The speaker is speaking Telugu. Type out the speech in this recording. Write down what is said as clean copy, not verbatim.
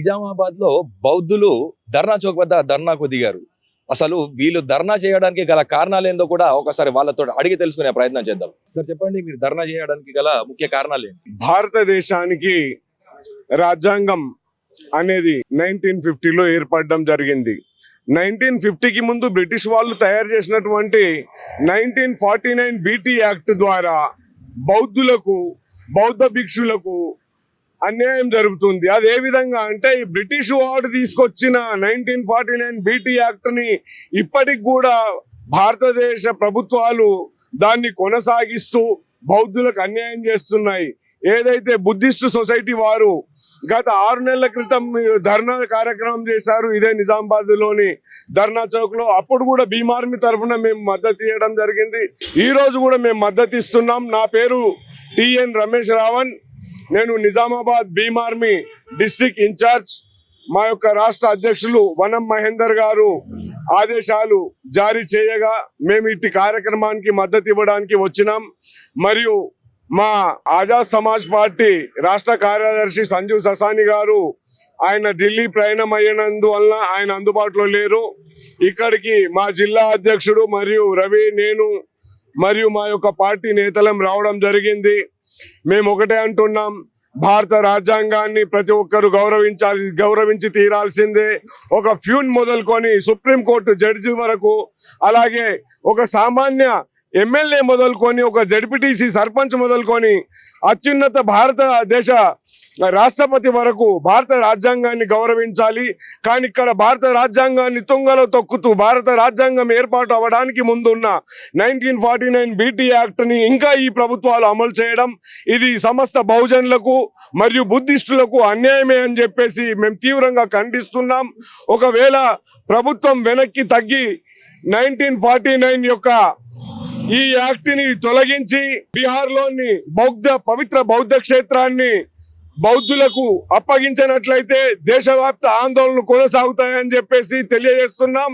నిజామాబాద్ లో బౌద్ధులు ధర్నా చౌక్ వద్ద ధర్నాకు దిగారు. అసలు వీళ్ళు ధర్నా చేయడానికి గల కారణాలు ఏందో కూడా ఒకసారి వాళ్ళతో అడిగి తెలుసుకునే ప్రయత్నం చేద్దాం. సార్ చెప్పండి, మీరు ధర్నా చేయడానికి గల ముఖ్య కారణాలు ఏంటి? భారతదేశానికి రాజ్యాంగం అనేది 1950లో ఏర్పడడం జరిగింది. 1950కి ముందు బ్రిటిష్ వాళ్ళు తయారు చేసినటువంటి 1949 BT యాక్ట్ ద్వారా బౌద్ధులకు, బౌద్ధ భిక్షులకు అన్యాయం జరుగుతుంది. అది ఏ విధంగా అంటే, ఈ బ్రిటిష్ వాడు తీసుకొచ్చిన 1949 BT యాక్ట్ ని ఇప్పటికి కూడా భారతదేశ ప్రభుత్వాలు దాన్ని కొనసాగిస్తూ బౌద్ధులకు అన్యాయం చేస్తున్నాయి. ఏదైతే బుద్ధిస్ట్ సొసైటీ వారు గత 6 నెలల క్రితం ధర్నా కార్యక్రమం చేశారు ఇదే నిజామాబాద్ లోని ధర్నా చౌక్ లో. అప్పుడు కూడా భీమ్ ఆర్మీ తరఫున మేము మద్దతు ఇవ్వడం జరిగింది. ఈ రోజు కూడా మేము మద్దతు ఇస్తున్నాం. నా పేరు TN రమేష్ రావణ్. నేను Nizamabad Bhim Army district in charge. మా యొక్క రాష్ట్ర అధ్యక్షులు వనం మహేందర్ గారు ఆదేశాలు జారీ చేయగా మేము ఇట్టి కార్యక్రమానికి మద్దతు ఇవ్వడానికి వచ్చినాం. మరియు మా ఆజాద్ సమాజ్ పార్టీ రాష్ట్ర కార్యదర్శి సంజీవ్ ససాని గారు ఆయన ఢిల్లీ ప్రయాణం అయినందువలన ఆయన అందుబాటులో లేరు. ఇక్కడికి మా జిల్లా అధ్యక్షుడు మరియు రవి, నేను మరియు మా యొక్క పార్టీ నేతలం రావడం జరిగింది. మేము ఒకటే అంటున్నాం, భారత రాజ్యాంగాన్ని ప్రతి ఒక్కరు గౌరవించి తీరాల్సిందే. ఒక ఫ్యూన్ మొదలుకొని సుప్రీంకోర్టు జడ్జి వరకు, అలాగే ఒక సామాన్య ఎమ్మెల్యే మొదలుకొని, ఒక జడ్పీటీసీ సర్పంచ్ మొదలుకొని అత్యున్నత భారతదేశ రాష్ట్రపతి వరకు భారత రాజ్యాంగాన్ని గౌరవించాలి. కానీ ఇక్కడ భారత రాజ్యాంగాన్ని తుంగలో తొక్కుతూ భారత రాజ్యాంగం ఏర్పాటు అవ్వడానికి ముందున్న 1949 BT యాక్ట్ ని ఇంకా ఈ ప్రభుత్వాలు అమలు చేయడం ఇది సమస్త బహుజనులకు మరియు బుద్ధిస్టులకు అన్యాయమే అని చెప్పేసి మేము తీవ్రంగా ఖండిస్తున్నాం. ఒకవేళ ప్రభుత్వం వెనక్కి తగ్గి 1949 యొక్క ఈ యాక్ట్ ని తొలగించి బీహార్లోని పవిత్ర బౌద్ధ క్షేత్రాన్ని బౌద్ధులకు అప్పగించినట్లయితే దేశవ్యాప్త ఆందోళనలు కొనసాగుతాయని చెప్పేసి తెలియజేస్తున్నాం.